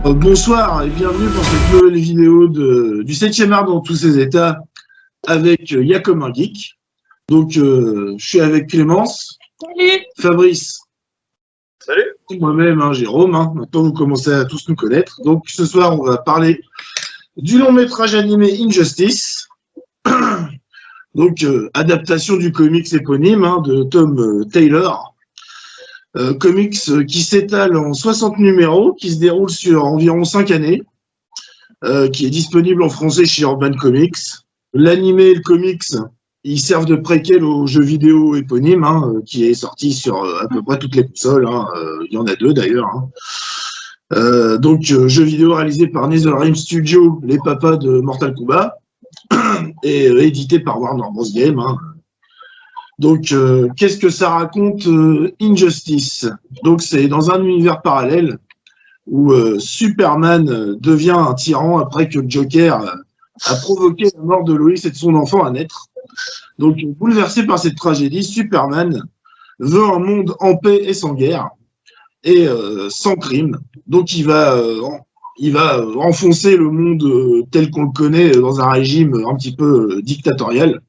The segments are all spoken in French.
Bonsoir et bienvenue pour cette nouvelle vidéo du 7e art dans tous ses états avec Yakom un geek. Donc, je suis avec Clémence, Salut. Fabrice, salut, et moi-même, Jérôme. Maintenant, vous commencez à tous nous connaître. Donc, ce soir, on va parler du long métrage animé Injustice. Donc, adaptation du comics éponyme de Tom Taylor. Comics qui s'étale en 60 numéros, qui se déroule sur environ 5 années, qui est disponible en français chez Urban Comics. L'animé et le comics, ils servent de préquel au jeu vidéo éponyme, qui est sorti sur à peu près toutes les consoles. Il y en a 2 d'ailleurs. Donc, jeu vidéo réalisé par NetherRealm Studio, les papas de Mortal Kombat, et édité par Warner Bros. Games. Donc, qu'est-ce que ça raconte Injustice? Donc, c'est dans un univers parallèle où Superman devient un tyran après que Joker a provoqué la mort de Lois et de son enfant à naître. Donc, bouleversé par cette tragédie, Superman veut un monde en paix et sans guerre et sans crime. Donc, il va enfoncer le monde tel qu'on le connaît dans un régime un petit peu dictatorial.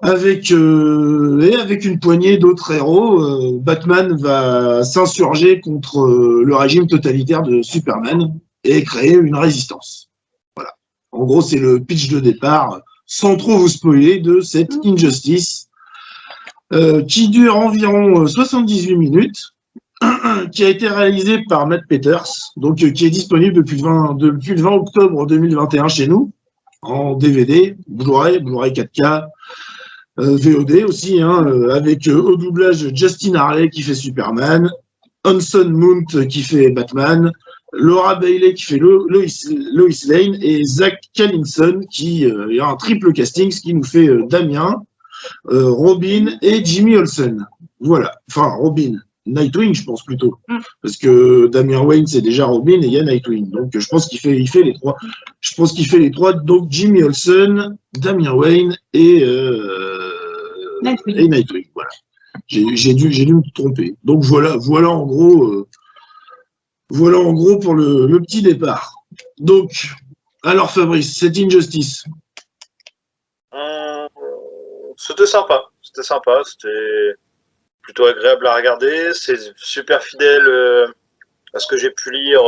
Avec une poignée d'autres héros, Batman va s'insurger contre le régime totalitaire de Superman et créer une résistance. Voilà. En gros, c'est le pitch de départ, sans trop vous spoiler, de cette Injustice, qui dure environ 78 minutes, qui a été réalisé par Matt Peters, donc qui est disponible depuis le 20 octobre 2021 chez nous, en DVD, Blu-ray 4K, VOD aussi, avec au doublage Justin Harley qui fait Superman, Anson Mount qui fait Batman, Laura Bailey qui fait Lois Lane et Zach Callinson qui a un triple casting, ce qui nous fait Damien, Robin et Jimmy Olsen. Voilà, enfin Robin, Nightwing je pense plutôt, parce que Damian Wayne c'est déjà Robin et il y a Nightwing, donc je pense qu'il fait les trois. Je pense qu'il fait les trois, donc Jimmy Olsen, Damian Wayne et Nightwing. Voilà. J'ai dû me tromper. Donc voilà en gros pour le petit départ. Donc, alors Fabrice, cette Injustice. C'était sympa, c'était plutôt agréable à regarder, c'est super fidèle à ce que j'ai pu lire.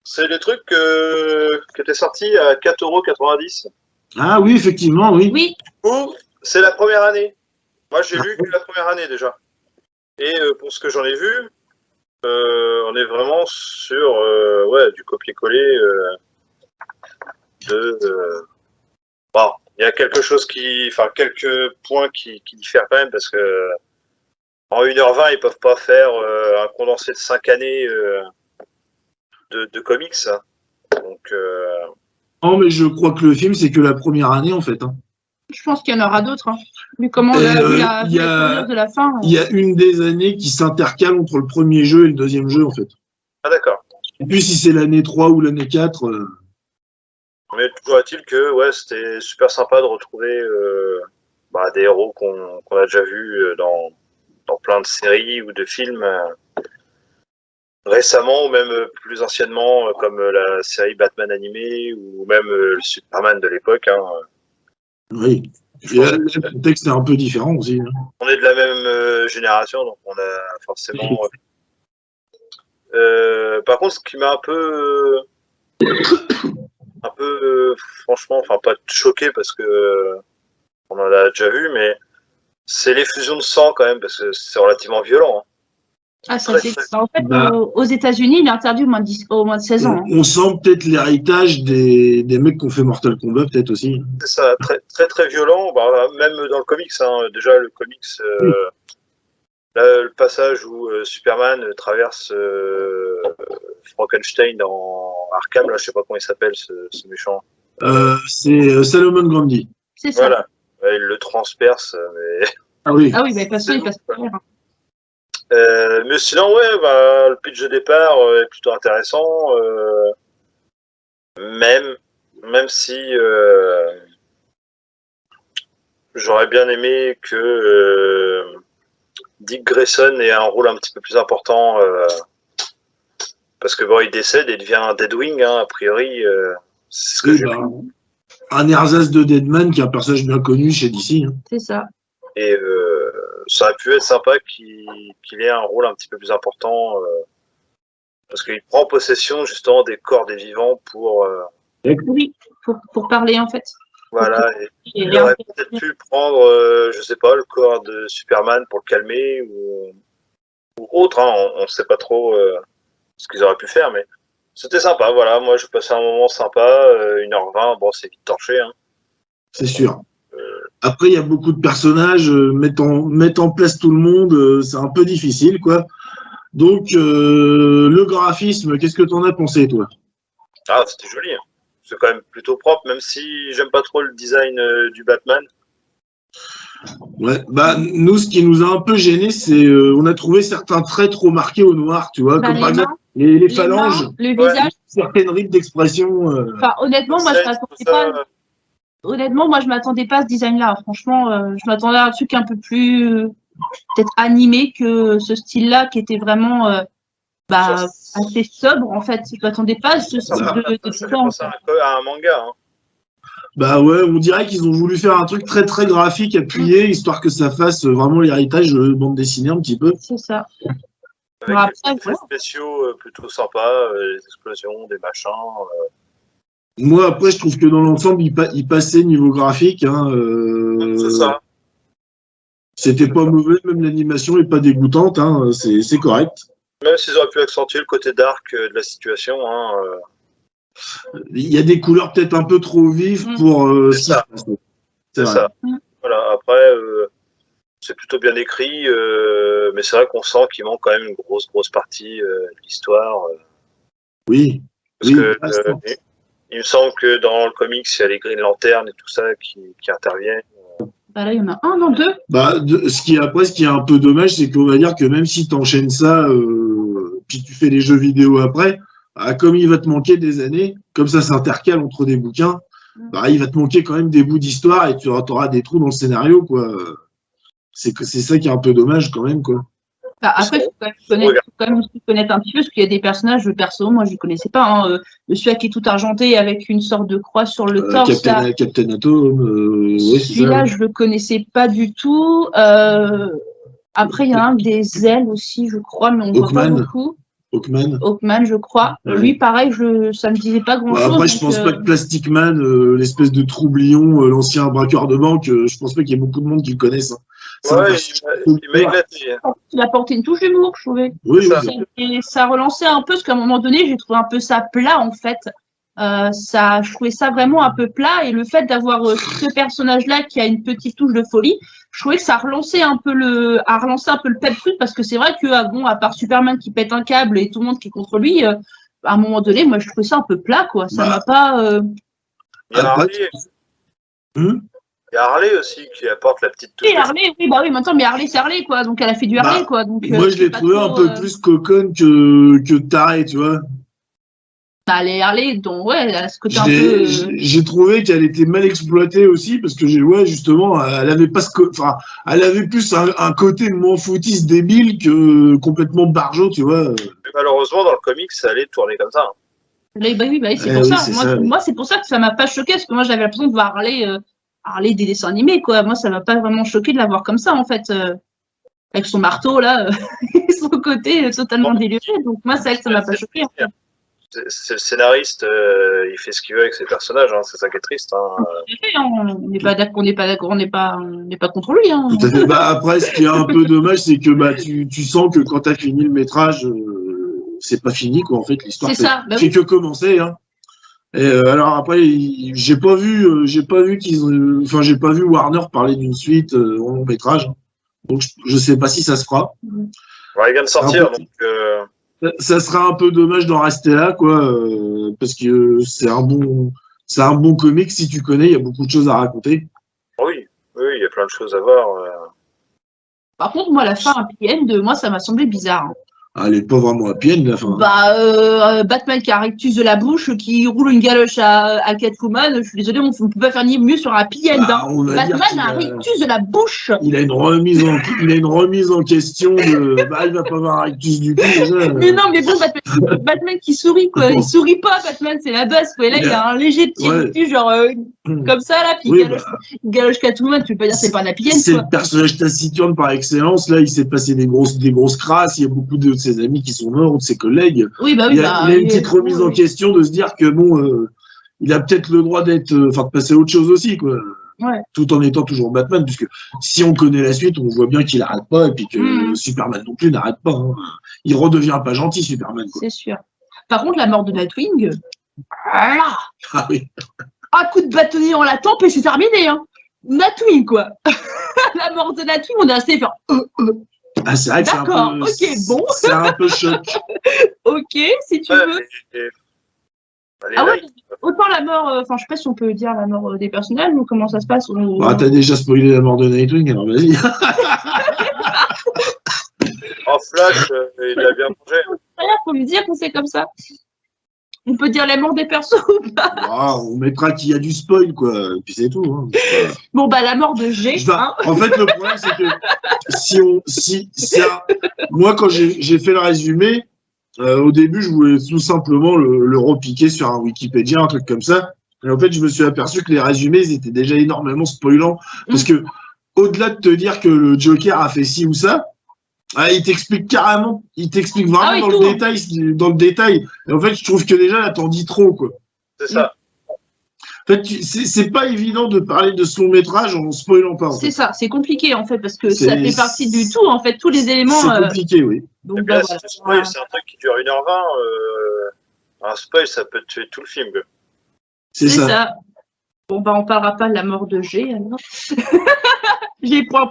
C'est des trucs qui étaient sortis à 4,90 €. Ah oui, effectivement, oui. Oui. C'est la première année. Moi, j'ai lu que la première année déjà. Et pour ce que j'en ai vu, on est vraiment sur du copier-coller Bon, il y a quelques points qui diffèrent quand même parce que en 1h20, ils peuvent pas faire un condensé de 5 années de comics. Donc, Non, mais je crois que le film, c'est que la première année, en fait. Je pense qu'il y en aura d'autres. Vu comment on a vu la tournure de la fin. Il y a une des années qui s'intercale entre le premier jeu et le deuxième jeu, en fait. Ah, d'accord. Et puis, si c'est l'année 3 ou l'année 4... Mais toujours est-il que c'était super sympa de retrouver des héros qu'on a déjà vus dans plein de séries ou de films récemment ou même plus anciennement, comme la série Batman animée ou même le Superman de l'époque. Oui. Et là, le contexte est un peu différent aussi. On est de la même génération, donc on a forcément... par contre, ce qui m'a un peu franchement, pas choqué parce que on en a déjà vu, mais c'est l'effusion de sang quand même, parce que c'est relativement violent. Ah, ça c'est ça. En fait, aux États-Unis, il est interdit au moins de 16 ans. On sent peut-être l'héritage des mecs qui ont fait Mortal Kombat, peut-être aussi. C'est ça, très très très violent. Même dans le comics, déjà le comics, là, le passage où Superman traverse Frankenstein dans Arkham, là, je sais pas comment il s'appelle ce méchant. C'est Salomon Grundy. C'est ça. Voilà, il le transperce, mais... Ah oui. Ah oui, il passe pas. Mais sinon, le pitch de départ est plutôt intéressant, même si j'aurais bien aimé que Dick Grayson ait un rôle un petit peu plus important, Parce que bon, il décède et il devient un Deadwing, hein, a priori. C'est ce que Oui, j'ai bah, un ersatz de Deadman, qui est un personnage bien connu chez DC. Hein. C'est ça. Et ça aurait pu être sympa qu'il ait un rôle un petit peu plus important, parce qu'il prend possession justement des corps des vivants pour Oui, pour parler en fait. voilà. Et Et il aurait peut-être pu prendre, je sais pas, le corps de Superman pour le calmer ou autre. Hein, on ne sait pas trop ce qu'ils auraient pu faire, mais c'était sympa. Voilà, moi je passais un moment sympa, 1h20. Bon, c'est vite torché. Hein. C'est sûr. Après, il y a beaucoup de personnages, mettre en place tout le monde, c'est un peu difficile, quoi. Donc, le graphisme, qu'est-ce que t'en as pensé, toi? Ah, c'était joli. Hein. C'est quand même plutôt propre, même si j'aime pas trop le design du Batman. Ouais, bah, nous, ce qui nous a un peu gêné, c'est on a trouvé certains traits trop marqués au noir, tu vois, bah, comme les par exemple mains, les phalanges, mains, le visage. certaines rides d'expression. Enfin, honnêtement, moi, je m'attendais pas. Honnêtement, moi, je m'attendais pas à ce design-là. Franchement, je m'attendais à un truc un peu plus peut-être animé que ce style-là, qui était vraiment assez sobre en fait. Je m'attendais pas à ce style de Ça fait penser à un manga. Hein. Bah ouais, on dirait qu'ils ont voulu faire un truc très très graphique, appuyé, histoire que ça fasse vraiment l'héritage bande dessinée un petit peu. C'est ça. Avec des effets spéciaux plutôt sympas, des explosions, des machins. Moi, après, je trouve que dans l'ensemble, il passait niveau graphique. Hein, c'est ça. C'était pas mauvais, même l'animation est pas dégoûtante, hein, c'est correct. Même s'ils auraient pu accentuer le côté dark de la situation. Hein, il y a des couleurs peut-être un peu trop vives pour. C'est ça. C'est ça. Voilà. Après, c'est plutôt bien écrit, mais c'est vrai qu'on sent qu'il manque quand même une grosse partie de l'histoire. Oui. Parce que il me semble que dans le comics, il y a les Green Lantern et tout ça qui interviennent. Bah là, il y en a un, non, deux. Bah, ce qui est un peu dommage, c'est qu'on va dire que même si tu enchaînes ça, puis tu fais les jeux vidéo après, comme il va te manquer des années, comme ça s'intercale entre des bouquins, bah, il va te manquer quand même des bouts d'histoire et tu auras des trous dans le scénario, quoi. C'est ça qui est un peu dommage quand même, quoi. Bah, après, il faut quand même aussi connaître un petit peu, parce qu'il y a des personnages, perso, moi je ne connaissais pas. Hein, celui qui est tout argenté avec une sorte de croix sur le torse. Captain Atom. Celui-là, je ne le connaissais pas du tout. Après, il y a un des ailes aussi, je crois, mais on ne voit pas beaucoup. Hawkman, je crois. Ouais. Lui, pareil, ça ne me disait pas grand-chose. Après, je pense pas que Plastic Man, l'espèce de troublion, l'ancien braqueur de banque, je pense pas qu'il y ait beaucoup de monde qui le connaisse. Hein. Ouais, il m'a éclaté. Il a porté une touche d'humour, je trouvais. Oui, et ça relançait un peu, parce qu'à un moment donné, j'ai trouvé un peu ça plat, en fait. Je trouvais ça vraiment un peu plat, et le fait d'avoir ce personnage-là qui a une petite touche de folie, je trouvais que ça relançait un peu le pet truc, parce que c'est vrai que, bon, à part Superman qui pète un câble et tout le monde qui est contre lui, à un moment donné, moi, je trouvais ça un peu plat, quoi. Ça m'a pas. Il y a Harley. Il y a Harley aussi qui apporte la petite touche. Et Harley, oui, bah oui, maintenant, mais Harley, c'est Harley, quoi. Donc, elle a fait du Harley, quoi. Donc, moi, je l'ai trouvé un peu plus coconne que taré, tu vois. Bah, les Harley, donc, ouais, elle a ce côté un peu. J'ai trouvé qu'elle était mal exploitée aussi, parce que justement, elle avait pas elle avait plus un côté m'en foutiste débile que complètement barjot, tu vois. Mais malheureusement, dans le comics, ça allait tourner comme ça. Hein. Bah oui, c'est pour ça. Moi, c'est pour ça que ça m'a pas choqué, parce que moi, j'avais l'impression de voir Harley des dessins animés, quoi. Moi, ça m'a pas vraiment choqué de la voir comme ça, en fait. Avec son marteau, là, son côté totalement déliré. Donc, moi, c'est vrai que ça m'a pas choqué, en fait. C'est le scénariste, il fait ce qu'il veut avec ses personnages, hein, c'est ça qui est triste. Hein. On n'est pas d'accord, on n'est pas contre lui. Hein. Tout à fait. Bah, après, ce qui est un peu dommage, c'est que tu sens que quand tu as fini le métrage, c'est pas fini, quoi. En fait, l'histoire fait que commencer. Hein. Et alors après, j'ai pas vu Warner parler d'une suite en long métrage. Donc je sais pas si ça se fera. Ouais, il vient de sortir, donc. Ça serait un peu dommage d'en rester là, quoi, parce que c'est un bon comic. Si tu connais, il y a beaucoup de choses à raconter. Oui, il y a plein de choses à voir. Par contre, moi, la fin happy end, moi, ça m'a semblé bizarre. Hein. Elle est pas vraiment happy end, la fin. Bah, Batman qui a un rictus de la bouche, qui roule une galoche à Catwoman, je suis désolée, on ne peut pas faire ni mieux sur un happy end. Bah, on va dire Batman qu'il a un rictus de la bouche. Il a une remise en question de. Bah, il va pas avoir un rictus du cul, déjà. Mais non, mais bon, Batman qui sourit, quoi. Il sourit pas, Batman, c'est la base, quoi. Et là, il a un léger petit rictus, genre, comme ça, là, puis Oui, il galoche Catwoman, tu peux pas dire que c'est pas un happy end, c'est quoi. le personnage taciturne par excellence. Là, il s'est passé des grosses crasses. Il y a beaucoup de ses amis qui sont morts ou de ses collègues. Oui, bah oui, il a une petite remise en question de se dire que bon, il a peut-être le droit d'être, de passer à autre chose aussi, quoi. Ouais. Tout en étant toujours Batman, puisque si on connaît la suite, on voit bien qu'il n'arrête pas et puis que Superman non plus n'arrête pas. Hein. Il redevient pas gentil, Superman. C'est sûr. Par contre, la mort de Nightwing, voilà. Ah oui. Un coup de bâtonnier en la tempe et c'est terminé. Hein. Nightwing, quoi. La mort de Nightwing, on a assez fait. Ah, c'est vrai que c'est un peu. D'accord, ok, bon. C'est un peu choc. Ok, si tu veux. Ah ouais, autant la mort, enfin, je sais pas si on peut dire la mort des personnages ou comment ça se passe. Bah, t'as déjà spoilé la mort de Nightwing, alors vas-y. En Flash, il a bien mangé. Faut lui dire que c'est comme ça. On peut dire la mort des persos ou pas? On mettra qu'il y a du spoil, quoi. Et puis c'est tout. Hein. Bon, bah, la mort de G. En fait, le problème, c'est que moi, quand j'ai fait le résumé, au début, je voulais tout simplement le repiquer sur un Wikipédia, un truc comme ça. Et en fait, je me suis aperçu que les résumés, ils étaient déjà énormément spoilants. Parce que, au-delà de te dire que le Joker a fait ci ou ça, il t'explique carrément, il t'explique vraiment dans le détail. Et en fait, je trouve que déjà, là, t'en dis trop, quoi. C'est ça. En fait, c'est pas évident de parler de ce long métrage en spoilant pas. C'est ça, c'est compliqué, en fait, parce que ça fait partie du tout, en fait, tous les éléments. C'est compliqué, oui. Donc, là, si tu spoil, c'est un truc qui dure 1h20. Un spoil, ça peut tuer tout le film, quoi. C'est ça. Bon, bah, on parlera pas de la mort de G, alors. G, point.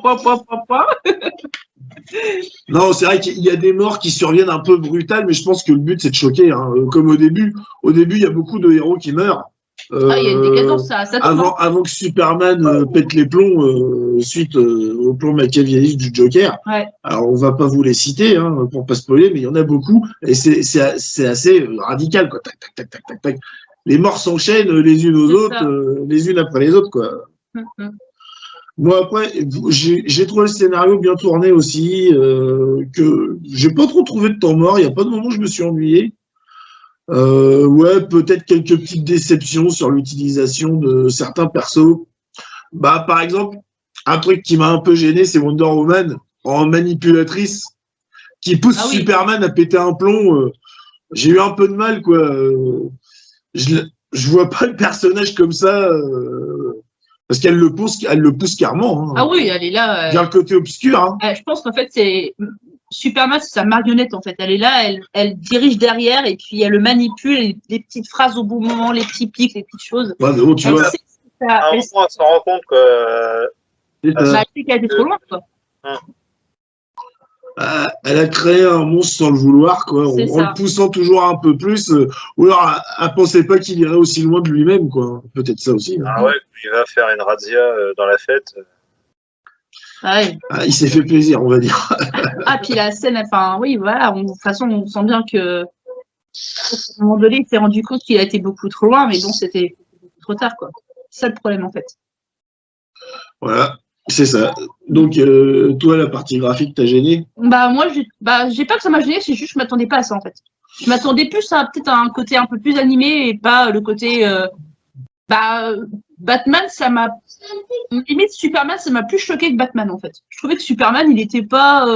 Non, c'est vrai qu'il y a des morts qui surviennent un peu brutales, mais je pense que le but, c'est de choquer. Hein. Comme au début, il y a beaucoup de héros qui meurent. Il y a une décadence, ça avant que Superman pète les plombs suite au plan machiavélique du Joker. Ouais. Alors, on va pas vous les citer pour pas spoiler, mais il y en a beaucoup. Et c'est assez radical, quoi. Tac. Les morts s'enchaînent les unes aux autres, les unes après les autres, quoi. Moi, après, j'ai trouvé le scénario bien tourné aussi, que j'ai pas trop trouvé de temps mort. Il n'y a pas de moment où je me suis ennuyé. Ouais, peut-être quelques petites déceptions sur l'utilisation de certains persos. Bah, par exemple, un truc qui m'a un peu gêné, c'est Wonder Woman en manipulatrice qui pousse Superman à péter un plomb. J'ai eu un peu de mal, quoi. Je vois pas le personnage comme ça. Parce qu'elle le pousse carrément. Hein. Ah oui, elle est là. Bien le côté obscur. Hein. Je pense qu'en fait, c'est Superman, c'est sa marionnette en fait. Elle est là, elle dirige derrière et puis elle le manipule, les petites phrases au bon moment, les petits pics, les petites choses. Ouais, mais bon, tu vois. Elle se rend compte que. Elle sait qu'elle était trop loin, quoi. Elle a créé un monstre sans le vouloir, quoi, en le poussant toujours un peu plus, ou alors elle pensait pas qu'il irait aussi loin de lui-même, quoi. Peut-être ça aussi. Hein. Ah ouais, il va faire une razzia dans la fête. Ouais. Il s'est fait plaisir, on va dire. Puis la scène, enfin, oui, voilà, de toute façon, on sent bien que, à un moment donné, il s'est rendu compte qu'il a été beaucoup trop loin, mais bon, c'était beaucoup trop tard, quoi. C'est ça le problème, en fait. Voilà. C'est ça. Donc, toi, la partie graphique t'a gêné? Bah, moi, j'ai pas que ça m'a gêné, c'est juste que je m'attendais pas à ça, en fait. Je m'attendais plus à peut-être un côté un peu plus animé et pas le côté. Batman, ça m'a. Limite, Superman, ça m'a plus choqué que Batman, en fait. Je trouvais que Superman, il était pas.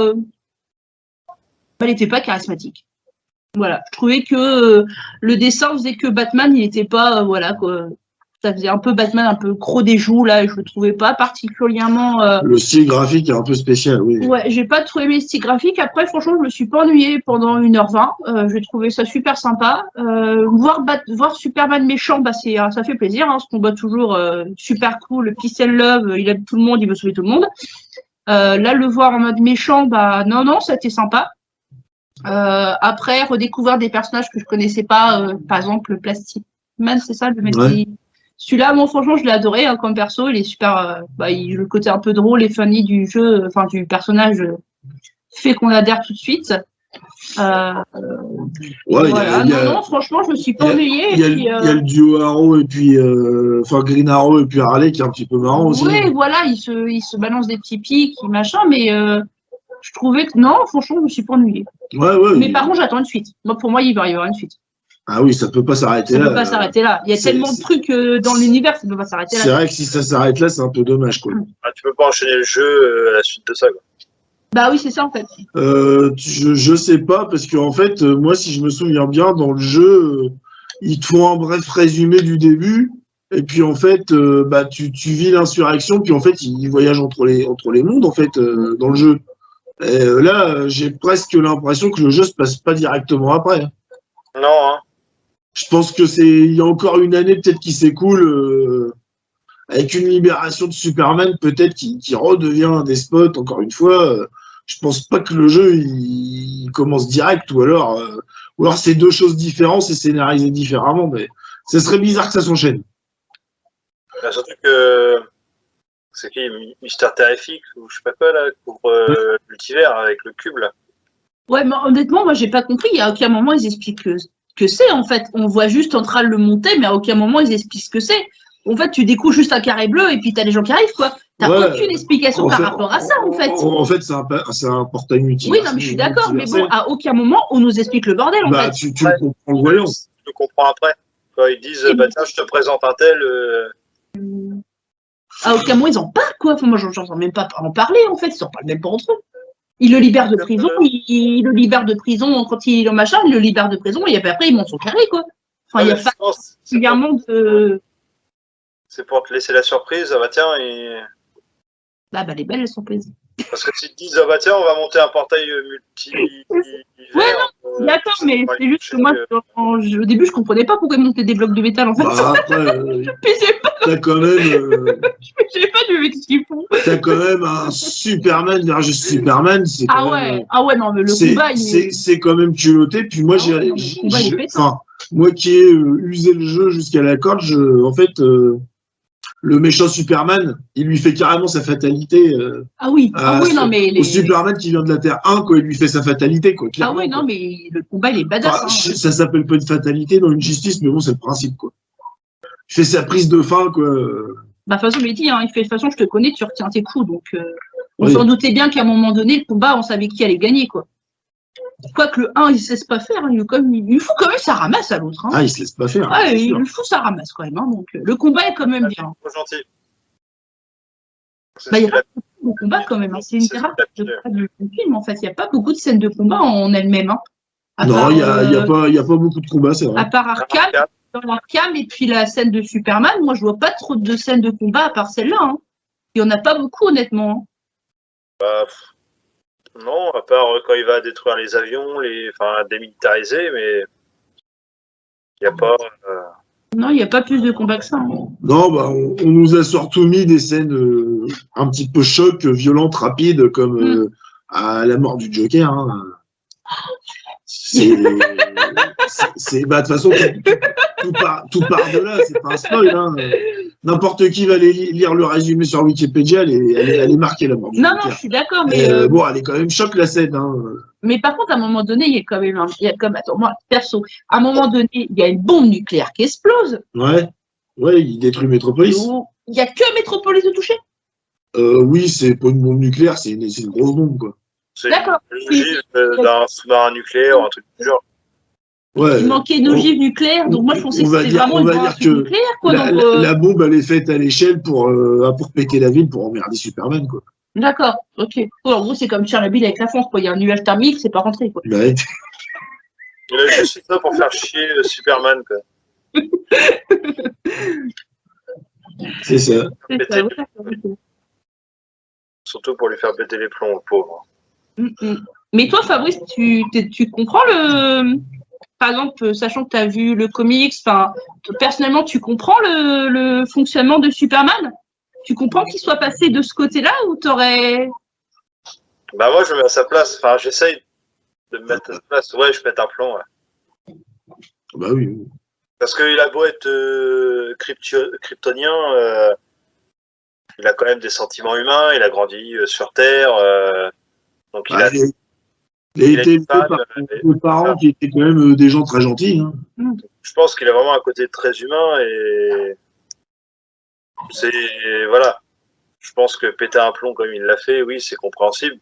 Il était pas charismatique. Voilà. Je trouvais que le dessin faisait que Batman, il était pas. Voilà, quoi. Ça faisait un peu Batman, un peu croc des joues, là, et je le trouvais pas particulièrement. Le style graphique est un peu spécial, oui. Ouais, j'ai pas trop aimé le style graphique. Après, franchement, je me suis pas ennuyée pendant 1h20. J'ai trouvé ça super sympa. Voir Superman méchant, bah, ça fait plaisir, hein, ce combat toujours super cool, peace and love, il aime tout le monde, il veut sauver tout le monde. Là, le voir en mode méchant, bah, non, ça a été sympa. Après, redécouvrir des personnages que je connaissais pas, par exemple, le Plastic Man, c'est ça, le mec qui. Celui-là, moi, franchement, je l'ai adoré hein, comme perso. Il est super. Le côté un peu drôle et funny du jeu, enfin du personnage, fait qu'on adhère tout de suite. Ouais, Voilà. Non, franchement, je me suis pas ennuyée. Il y a le duo Arrow et puis Green Arrow et puis Harley qui est un petit peu marrant aussi. Oui, voilà, ils se balancent des petits pics, machin, mais je trouvais que non, franchement, je me suis pas ennuyée. Ouais. Mais par contre, j'attends une suite. Moi, pour moi, il va y avoir une suite. Ah oui, ça peut pas s'arrêter là. Ça peut pas s'arrêter là. Il y a tellement de trucs dans l'univers, ça peut pas s'arrêter là. C'est vrai que si ça s'arrête là, c'est un peu dommage, quoi. Ah, tu peux pas enchaîner le jeu à la suite de ça, quoi. Bah oui, c'est ça en fait. Je sais pas, parce que en fait, moi, si je me souviens bien, dans le jeu, ils te font un bref résumé du début, et puis en fait, tu vis l'insurrection, puis en fait, ils voyagent entre les mondes, en fait, dans le jeu. Et là, j'ai presque l'impression que le jeu se passe pas directement après. Non, hein. Je pense que il y a encore une année peut-être qui s'écoule avec une libération de Superman, peut-être qui redevient un despote encore une fois. Je pense pas que le jeu il commence direct, ou alors c'est deux choses différentes, c'est scénarisé différemment, mais ce serait bizarre que ça s'enchaîne. Bah, surtout que c'est qui Mister Terrific ou je sais pas quoi là, couvre multivers avec le cube là. Ouais, mais honnêtement, moi j'ai pas compris. Il y a aucun moment ils expliquent que c'est en fait. On voit juste en train de le monter, mais à aucun moment ils expliquent ce que c'est. En fait, tu découvres juste un carré bleu et puis t'as les gens qui arrivent, quoi. T'as aucune explication par rapport à ça, en fait. En fait, c'est un portail multivers. Oui, non, mais je suis d'accord, mais bon, à aucun moment on nous explique le bordel, en fait. Tu le comprends le voyant. Tu le comprends après. Quand ils disent, tiens, je te présente un tel. À aucun moment ils en parlent, quoi. Enfin, moi, j'entends même pas en parler, en fait. Ils en parlent même pas entre eux. Il le libère de prison, il le libère de prison quand il est en machin, il le libère de prison et après il monte son carré, quoi. Enfin, il y a pas particulièrement de. C'est pour te laisser la surprise, ah bah tiens, et. Bah, les belles, elles sont plaisibles. Parce que s'ils te disent, ah bah tiens, on va monter un portail multi. Ouais, non, d'accord, mais c'est juste que moi, au début, je comprenais pas pourquoi ils montaient des blocs de métal, en fait. Bah, après, je pisais pas. T'as quand même. Je sais pas de ce qu'ils font. T'as quand même un Superman versus Superman. C'est quand même, non, mais le combat, c'est quand même culotté. Puis moi, moi qui ai usé le jeu jusqu'à la corde, en fait, le méchant Superman, il lui fait carrément sa fatalité. Non, mais. Au Superman qui vient de la Terre 1, quoi, il lui fait sa fatalité, quoi. Non, mais le combat, il est badass. Ça s'appelle pas une fatalité dans une justice, mais bon, c'est le principe, quoi. Il fait sa prise de fin, quoi. Bah, de toute façon, il dit, il fait de toute façon, je te connais, tu retiens tes coups. Donc, on s'en doutait bien qu'à un moment donné, le combat, on savait qui allait gagner, quoi. Quoique le 1, il se laisse pas faire. Il fout quand même sa ramasse à l'autre. Hein. Ah, il se laisse pas faire. Ah, il lui fout sa ramasse quand même. Hein, donc, le combat est quand même bien. Trop gentil. Il y a pas beaucoup de combat quand même. Hein. C'est une rare du film, en fait. Il n'y a pas beaucoup de scènes de combat en elles-mêmes. Hein. Non, il n'y a pas beaucoup de combats, c'est vrai. À part Arkham. Dans Arkham et puis la scène de Superman, moi je vois pas trop de scènes de combat à part celle-là. Hein. Il y en a pas beaucoup honnêtement. Bah, non, à part quand il va détruire les avions, démilitariser, mais il n'y a pas. Non, il n'y a pas plus de combat que ça. Hein. Non, on nous a surtout mis des scènes un petit peu choc, violentes, rapides, comme à la mort du Joker. Hein. De toute façon, tout part de là, c'est pas un spoil. Hein. N'importe qui va aller lire le résumé sur Wikipédia, elle est marquée la mort du Joker. Non, je suis d'accord, mais. Elle est quand même choc la scène. Hein. Mais par contre, à un moment donné, il y a quand même. Attends, moi, perso, à un moment donné, il y a une bombe nucléaire qui explose. Ouais, il détruit Metropolis. Il n'y a que Metropolis de toucher. Oui, c'est pas une bombe nucléaire, c'est une grosse bombe, quoi. C'est une ogive d'un sous-marin nucléaire ou un truc du genre. Ouais. Il manquait une ogive nucléaire, donc moi je pensais que c'était vraiment une bombe nucléaire. Quoi, la bombe, elle est faite à l'échelle pour péter la ville, pour emmerder Superman, quoi. D'accord, ok. En gros, c'est comme Tchernobyl avec la France, quoi. Il y a un nuage thermique, c'est pas rentré, quoi. Ouais. Il a juste fait ça pour faire chier Superman, quoi. C'est ça. Surtout pour lui faire péter les plombs, le pauvre. Mais toi, Fabrice, tu comprends par exemple, sachant que tu as vu le comics, personnellement, tu comprends le fonctionnement de Superman? Tu comprends qu'il soit passé de ce côté-là ou t'aurais... Bah moi, je me mets à sa place. Enfin, j'essaye de me mettre à sa place. Ouais, je pète un plomb, ouais. Bah oui. Parce qu'il a beau être kryptonien, il a quand même des sentiments humains, il a grandi sur Terre, donc Il a été élevé par des parents qui étaient quand même des gens très gentils. Hein. Je pense qu'il a vraiment un côté très humain et c'est voilà. Je pense que péter un plomb comme il l'a fait, oui, c'est compréhensible.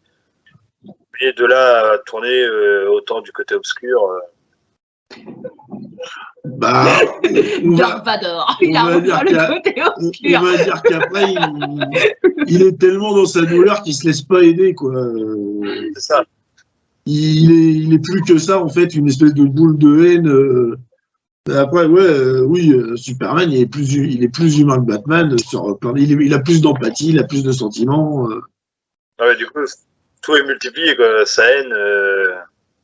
Mais de là à tourner autant du côté obscur. Bah, Dark Vador, il a rejoint le côté obscur. On va dire qu'après, il est tellement dans sa douleur qu'il se laisse pas aider, quoi. C'est ça. Il est plus que ça, en fait, une espèce de boule de haine. Après, oui, Superman, il est plus humain que Batman. Il a plus d'empathie, il a plus de sentiments. Ouais, du coup, tout est multiplié, quoi. Sa haine.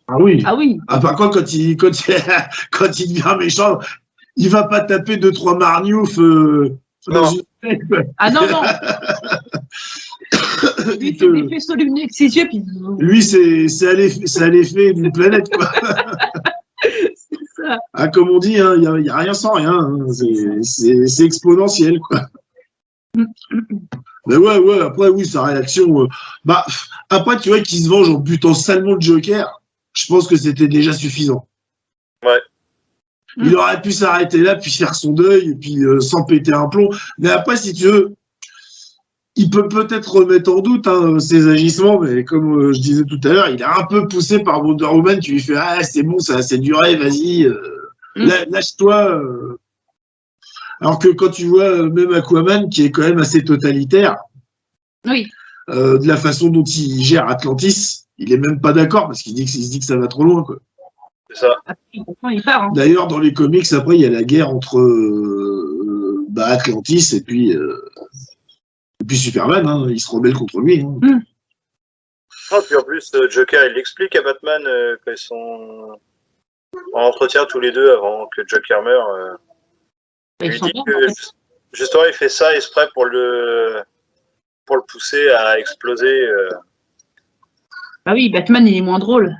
Ah oui. Ah oui. Ah, par contre, quand il devient méchant, il va pas taper 2-3 margnoufs dans une tête. Ah non, non. Il fait des faisceaux lumineux avec ses yeux. Puis... Lui, c'est à l'effet d'une planète, quoi. C'est ça. Ah, comme on dit, il n'y a rien sans rien. Hein. C'est exponentiel, quoi. Mais ouais, après, oui, sa réaction. Bah, après, tu vois qu'il se venge en butant salement le Joker. Je pense que c'était déjà suffisant. Ouais. Il aurait pu s'arrêter là, puis faire son deuil, et puis sans péter un plomb. Mais après, si tu veux, il peut peut-être remettre en doute ses agissements, mais comme je disais tout à l'heure, il est un peu poussé par Wonder Woman qui lui fait « Ah, c'est bon, ça a assez duré, vas-y, lâche-toi. » Alors que quand tu vois même Aquaman, qui est quand même assez totalitaire, oui. De la façon dont il gère Atlantis, il est même pas d'accord parce qu'il se dit que ça va trop loin, quoi. C'est ça. Il part, hein. D'ailleurs, dans les comics, après, il y a la guerre entre Atlantis et puis Superman. Hein, il se rebelle contre lui. Hein. Ah, puis en plus, Joker, il l'explique à Batman quand ils sont en entretien tous les deux avant que Joker meure. Il lui dit que justement, il fait ça exprès pour le pousser à exploser. Ah oui, Batman, il est moins drôle.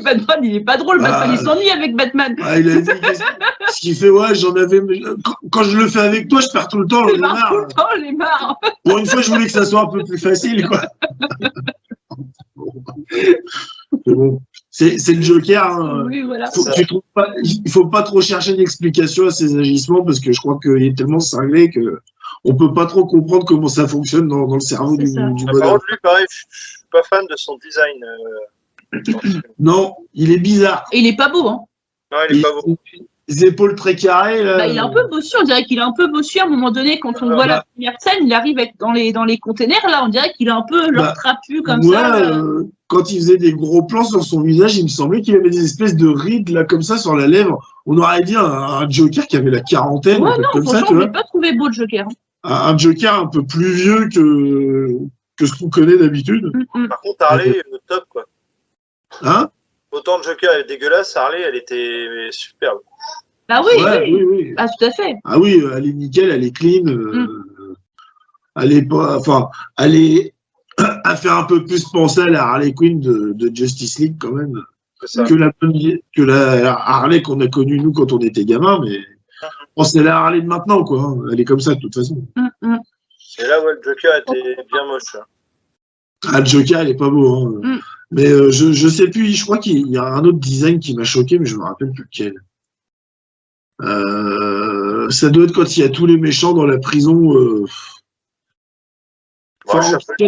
Batman, il est pas drôle. Batman, il s'ennuie avec Batman. Ah, il a dit ce qu'il fait, ouais, j'en avais. Quand je le fais avec toi, je perds tout le temps, j'en ai marre. Tout le temps, j'en ai marre. Pour une fois, je voulais que ça soit un peu plus facile, quoi. Mais bon, c'est le Joker. Hein. Oui, voilà. Il faut pas trop chercher d'explication à ses agissements parce que je crois qu'il est tellement cinglé que on peut pas trop comprendre comment ça fonctionne dans le cerveau du bonhomme. Par contre, lui, pareil, je suis pas fan de son design. Non, il est bizarre. Et il est pas beau, hein. Non, il est pas beau. Les épaules très carrées. Là, bah, il est un peu bossu, on dirait qu'il est un peu bossu à un moment donné. Quand on voit la première scène, il arrive dans les containers, là, on dirait qu'il est un peu trapu comme ça. Quand il faisait des gros plans sur son visage, il me semblait qu'il avait des espèces de rides là comme ça sur la lèvre. On aurait dit un Joker qui avait la quarantaine. Ouais, non, comme franchement, je l'ai pas trouvé beau, le Joker. Un Joker un peu plus vieux que ce qu'on connaît d'habitude. Par contre, Harley, top, quoi. Hein? Autant le Joker est dégueulasse, Harley, elle était superbe. Ah oui, ouais, oui. Ah, tout à fait. Ah oui, elle est nickel, elle est clean. Elle est pas, enfin, elle fait un peu plus penser à la Harley Quinn de Justice League quand même que la Harley qu'on a connue nous quand on était gamin, mais bon, c'est la Harley de maintenant, quoi. Hein. Elle est comme ça de toute façon. Et là, ouais, le Joker était bien moche. Ah, le Joker, il est pas beau. Hein. Mais je sais plus, je crois qu'il y a un autre design qui m'a choqué, mais je me rappelle plus lequel. Ça doit être quand il y a tous les méchants dans la prison.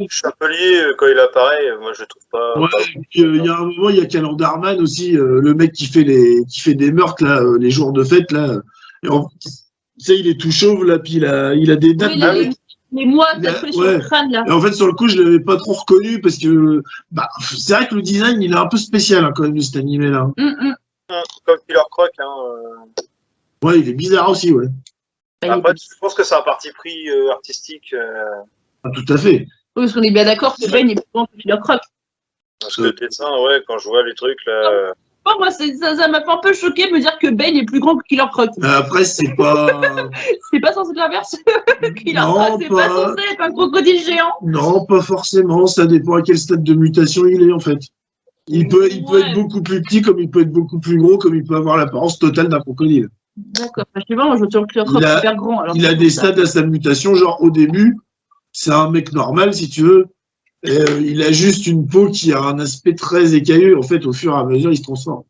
Chapelier, quand il apparaît, moi je trouve pas. Ouais, il y a un moment, il y a Calendarman aussi, le mec qui fait des meurtres là, les jours de fête là. Tu sais, il est tout chauve là, puis il a des dates. Oui, les mois tatoués sur le crâne là. Et en fait, sur le coup, je l'avais pas trop reconnu parce que c'est vrai que le design, il est un peu spécial hein, quand même de cet animé là. Comme Killer Croc. Hein, Ouais, il est bizarre aussi, ouais. Après, je pense que c'est un parti pris artistique. Ah, tout à fait. Oui, parce qu'on est bien d'accord que Ben est plus grand que Killer Croc. Parce que le dessin, ouais, quand je vois les trucs là. Oh, moi, ça m'a fait un peu choqué de me dire que Ben est plus grand que Killer Croc. Après, c'est pas. C'est pas censé être l'inverse. Killer Croc, c'est pas censé être un crocodile géant. Non, pas forcément. Ça dépend à quel stade de mutation il est, en fait. Il peut être beaucoup plus petit, comme il peut être beaucoup plus gros, comme il peut avoir l'apparence totale d'un crocodile. D'accord. Je sais pas, moi, je trouve Killer Croc super grand. Alors il a des stades à sa mutation, genre au début, c'est un mec normal, si tu veux. Et, il a juste une peau qui a un aspect très écailleux. En fait, au fur et à mesure, il se transforme.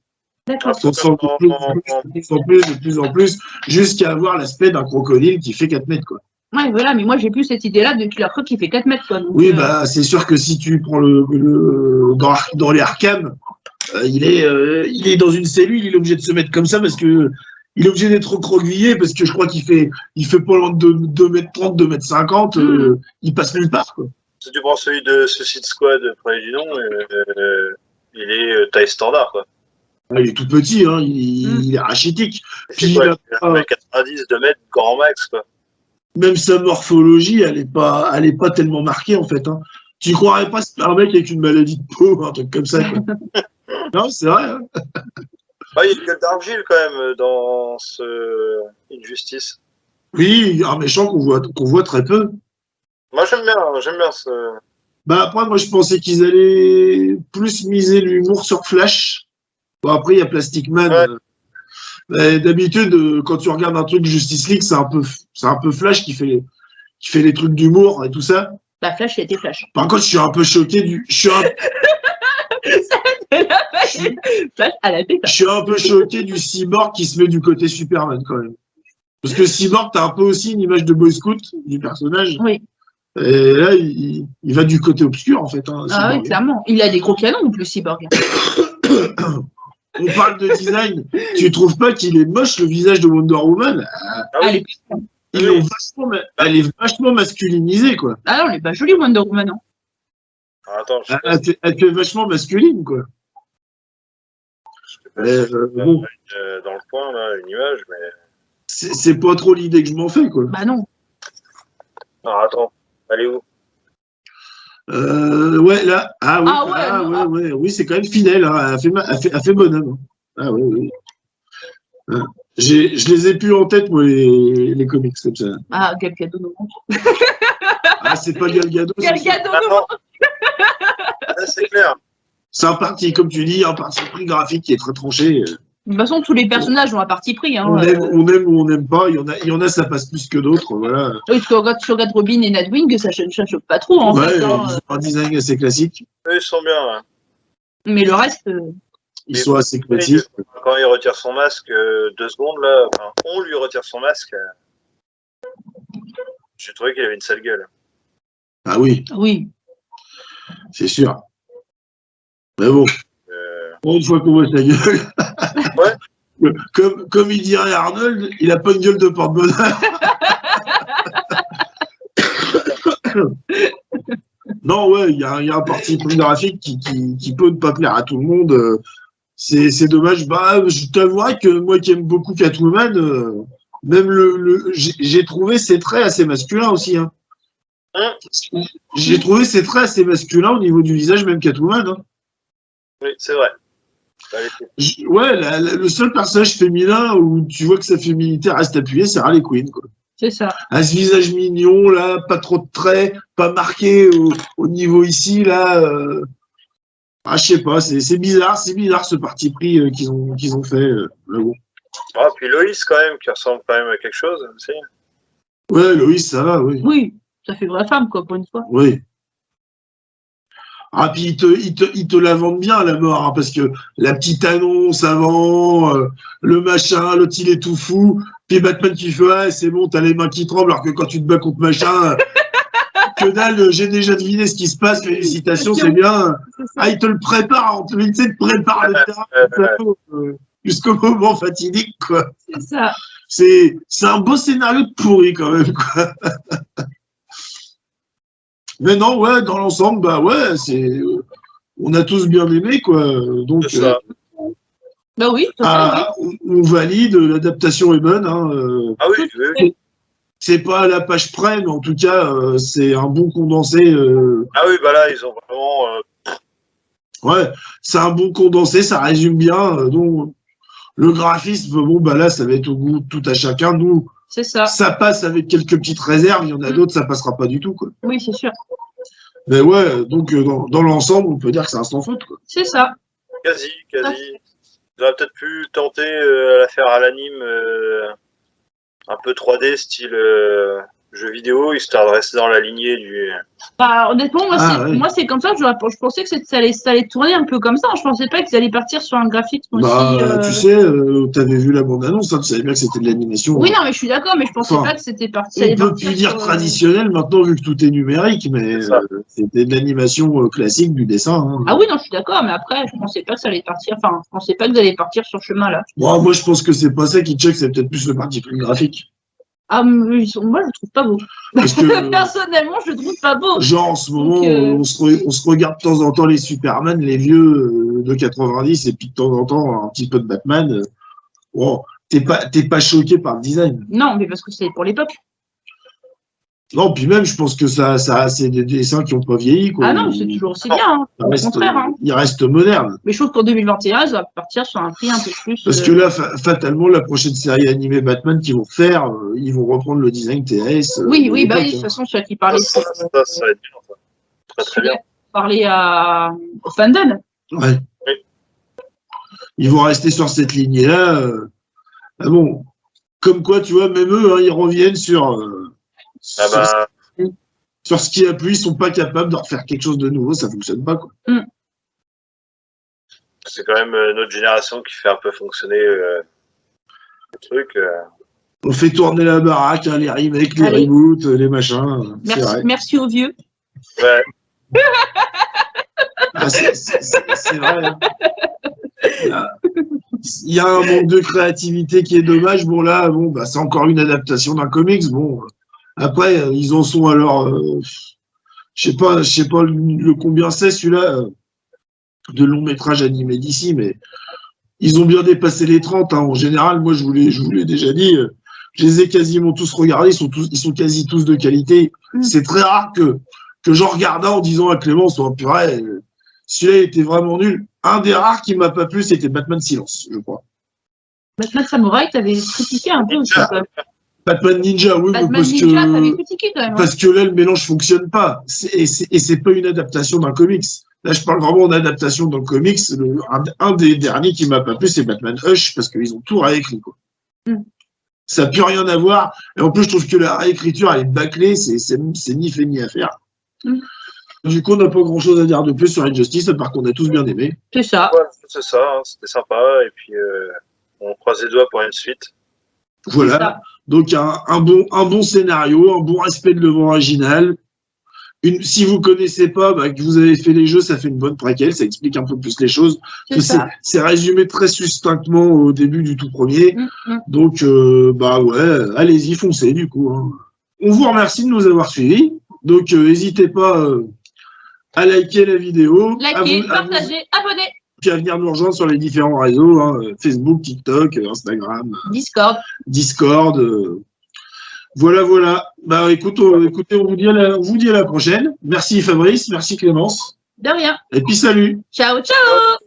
D'accord. Il se transforme de plus en plus, jusqu'à avoir l'aspect d'un crocodile qui fait 4 mètres, quoi. Ouais, voilà, mais moi j'ai plus cette idée-là depuis la fois qui fait 4 mètres, quoi. Donc, Oui, bah, c'est sûr que si tu prends dans les Arkham, il est dans une cellule, il est obligé de se mettre comme ça parce que il est obligé d'être recroquevillé parce que je crois qu'il fait pas loin de 2,30 m, 2,50 m, il passe nulle part, quoi. Si tu prends celui de Suicide Squad, premier du nom, il est taille standard, quoi. Ah, il est tout petit, hein, il est rachitique. C'est quoi, 1,90 m, 2 mètres, grand max, quoi. Même sa morphologie, elle est pas tellement marquée, en fait, hein. Tu croirais pas que c'est un mec avec une maladie de peau, un truc comme ça, quoi. Non, c'est vrai, hein. Ah, il y a une gueule d'argile quand même dans ce Injustice. Oui, un méchant qu'on voit très peu. Moi j'aime bien ce. Bah après, moi je pensais qu'ils allaient plus miser l'humour sur Flash. Bon, après, il y a Plastic Man. Ouais. D'habitude, quand tu regardes un truc Justice League, c'est un peu Flash qui fait les trucs d'humour et tout ça. Bah, Flash, il était Flash. Par contre, je suis un peu choqué Flash, elle a fait Je suis un peu choqué du Cyborg qui se met du côté Superman, quand même. Parce que Cyborg, t'as un peu aussi une image de Boy Scout du personnage. Oui. Et là, il va du côté obscur, en fait, hein, Ah Cyborg. oui, clairement. Il a des gros canons en plus, Cyborg. On parle de design. Tu trouves pas qu'il est moche, le visage de Wonder Woman? Ah oui. Elle est vachement masculinisée, quoi. Ah non, elle est pas jolie, Wonder Woman, non. Ah, attends, Elle fait vachement masculine, quoi. bon. Dans le coin, là, une image, mais. C'est pas trop l'idée que je m'en fais, quoi. Bah non. Ah, attends, elle est où? Ouais, là. Ah oui, Ah ouais, ouais. Oui, c'est quand même fidèle, hein. Elle fait bonhomme. Ah oui, oui. Je les ai plus en tête, moi, les comics comme ça. Ah, Gal Gadot, non. Ah, c'est pas Gal Gadot. Gal Gadot, non. C'est clair. C'est un parti, comme tu dis, un parti pris graphique qui est très tranché. De toute façon, tous les personnages ont un parti pris. Hein, on aime ou on n'aime pas. Il y en a, ça passe plus que d'autres. Voilà. Oui, si tu regardes Robin et Nightwing, ça ne choque pas trop. En fait, ils ont un design assez classique. Eux, ils sont bien. Ouais. Mais le reste. Ils sont assez classiques. Quand il retire son masque, 2 secondes, là, enfin, on lui retire son masque. J'ai trouvé qu'il avait une sale gueule. Ah oui. Oui. C'est sûr. Mais bon. Une fois qu'on voit sa gueule. Ouais. Comme il dirait Arnold, il a pas une gueule de porte-bonheur. Non, ouais, il y a un parti graphique qui peut ne pas plaire à tout le monde. C'est dommage. Bah, je t'avouerai que moi qui aime beaucoup Catwoman, même j'ai trouvé ses traits assez masculins aussi. Hein. J'ai trouvé ses traits assez masculins au niveau du visage, même Catwoman. Hein. Oui, c'est vrai. Ouais, le seul personnage féminin où tu vois que sa féminité reste appuyée, c'est Harley Quinn, quoi. C'est ça. À ce visage mignon, là, pas trop de traits, pas marqué au niveau ici, là. Je sais pas, c'est bizarre ce parti pris qu'ils ont fait. Mais bon. Ah, puis Loïs, quand même, qui ressemble quand même à quelque chose aussi. Ouais, Loïs, ça va, oui. Oui, ça fait vraie femme, quoi, pour une fois. Oui. Ah, puis ils te la vendent bien, la mort, hein, parce que la petite annonce avant, le machin, l'autre il est tout fou, puis Batman qui fait ah, c'est bon, t'as les mains qui tremblent, alors que quand tu te bats contre machin, que dalle, j'ai déjà deviné ce qui se passe, félicitations, c'est bien. Ah, il te le prépare, tu sais, te prépare le terrain jusqu'au moment fatidique, quoi. C'est ça. C'est un beau scénario pourri, quand même, quoi. Mais non, ouais, dans l'ensemble, bah ouais, on a tous bien aimé, quoi. Donc, bah oui, on valide, l'adaptation est bonne. Hein, ah oui, oui. C'est pas à la page près, mais en tout cas, c'est un bon condensé. Ah oui, bah là, ils ont vraiment. Ouais, c'est un bon condensé, ça résume bien. Donc, le graphisme, bon, bah là, ça va être au goût de tout à chacun. Nous, c'est ça. Ça passe avec quelques petites réserves. Il y en a d'autres, ça passera pas du tout, quoi. Oui, c'est sûr. Mais ouais, donc dans l'ensemble, on peut dire que c'est un sans faute, quoi. C'est ça. Quasi. Ils auraient peut-être pu tenter à la faire à l'anime un peu 3D, style jeux vidéo, histoire de rester dans la lignée du. Bah, honnêtement, Ah, ouais. moi, c'est comme ça. Je pensais que ça allait tourner un peu comme ça. Je pensais pas qu'ils allaient partir sur un graphisme aussi. Bah, tu sais, t'avais vu la bande-annonce, hein, tu savais bien que c'était de l'animation. Oui, hein. non, mais je suis d'accord, mais je pensais Enfin, pas que c'était parti. On peut plus dire traditionnel maintenant vu que tout est numérique, mais C'est ça. c'était de l'animation classique du dessin. Hein. Ah oui, non, je suis d'accord, mais après, je pensais pas que ça allait partir. Enfin, je pensais pas que vous alliez partir sur ce chemin-là. Bon, moi, je pense que c'est pas ça qui check, c'est peut-être plus le parti pris graphique. Ah, mais moi, je le trouve pas beau. Parce que, Personnellement, je le trouve pas beau. genre, en ce moment, Donc, on se regarde de temps en temps les Superman, les vieux de 90, et puis de temps en temps un petit peu de Batman. Bon, t'es pas choqué par le design. Non, mais parce que c'est pour l'époque. Non, puis même, je pense que ça c'est des dessins qui ont pas vieilli. Quoi. Ah non, c'est toujours aussi bien. Hein. Ça Au reste- contraire. Hein. Il reste moderne. Mais je trouve qu'en 2021, ça va partir sur un prix un peu plus. Parce que là, fatalement, la prochaine série animée Batman qu'ils vont faire, ils vont reprendre le design TS. Oui, de oui, bah oui, de l'époque, toute hein. façon, celui qui parlait, Ça va être bien. Ça. Très très bien. parlait au fandom. Ouais. Oui. Ils vont rester sur cette lignée-là. Ah bon, comme quoi, tu vois, même eux, hein, ils reviennent Ah bah, sur ce qui a plu, ils sont pas capables de refaire quelque chose de nouveau, ça fonctionne pas, quoi. c'est quand même notre génération qui fait un peu fonctionner le truc. On fait tourner la baraque, hein, les remakes, les Allez. reboots, les machins. C'est vrai. Merci aux vieux. Ouais. Ah, c'est vrai. Hein. Il y a un manque de créativité qui est dommage. Bon, là, bon, bah, c'est encore une adaptation d'un comics. Bon, après, ils en sont à leur. Je sais pas le combien c'est celui-là de long métrage animé d'ici, mais ils ont bien dépassé les 30. Hein. En général, moi, je vous l'ai déjà dit, je les ai quasiment tous regardés. Ils sont quasi tous de qualité. C'est très rare que j'en regarde un en disant à Clémence, oh, purée, celui-là était vraiment nul. Un des rares qui m'a pas plu, c'était Batman Silence, je crois. Batman Samurai, t'avais critiqué un peu aussi. Ah. Quoi. Batman Ninja, oui, Batman parce Ninja, t'avais que critiqué quand même. Hein. parce que là, le mélange fonctionne pas. Et c'est pas une adaptation d'un comics. Là, je parle vraiment d'adaptation d'un comics. Un des derniers qui m'a pas plu, c'est Batman Hush, parce qu'ils ont tout réécrit, quoi. Ça n'a plus rien à voir. Et en plus, je trouve que la réécriture, elle est bâclée. C'est ni fait ni à faire. Du coup, on n'a pas grand-chose à dire de plus sur Injustice, à part qu'on a tous bien aimé. C'est ça. Ouais, c'est ça, hein, c'était sympa. Et puis, on croise les doigts pour une suite. Voilà. Ça. Donc, un bon scénario, un bon respect de l'œuvre originale. Si vous connaissez pas, bah, que vous avez fait les jeux, ça fait une bonne préquelle, ça explique un peu plus les choses. C'est ça. C'est résumé très succinctement au début du tout premier. Donc, bah ouais, allez-y, foncez du coup. Hein. On vous remercie de nous avoir suivis. Donc, n'hésitez pas à liker la vidéo, Likez, partagez, abonnez. puis à venir nous rejoindre sur les différents réseaux, hein, Facebook, TikTok, Instagram, Discord. Voilà. Bah écoutez, on vous dit à la prochaine. Merci Fabrice, merci Clémence. De rien. Et puis salut. Ciao, ciao.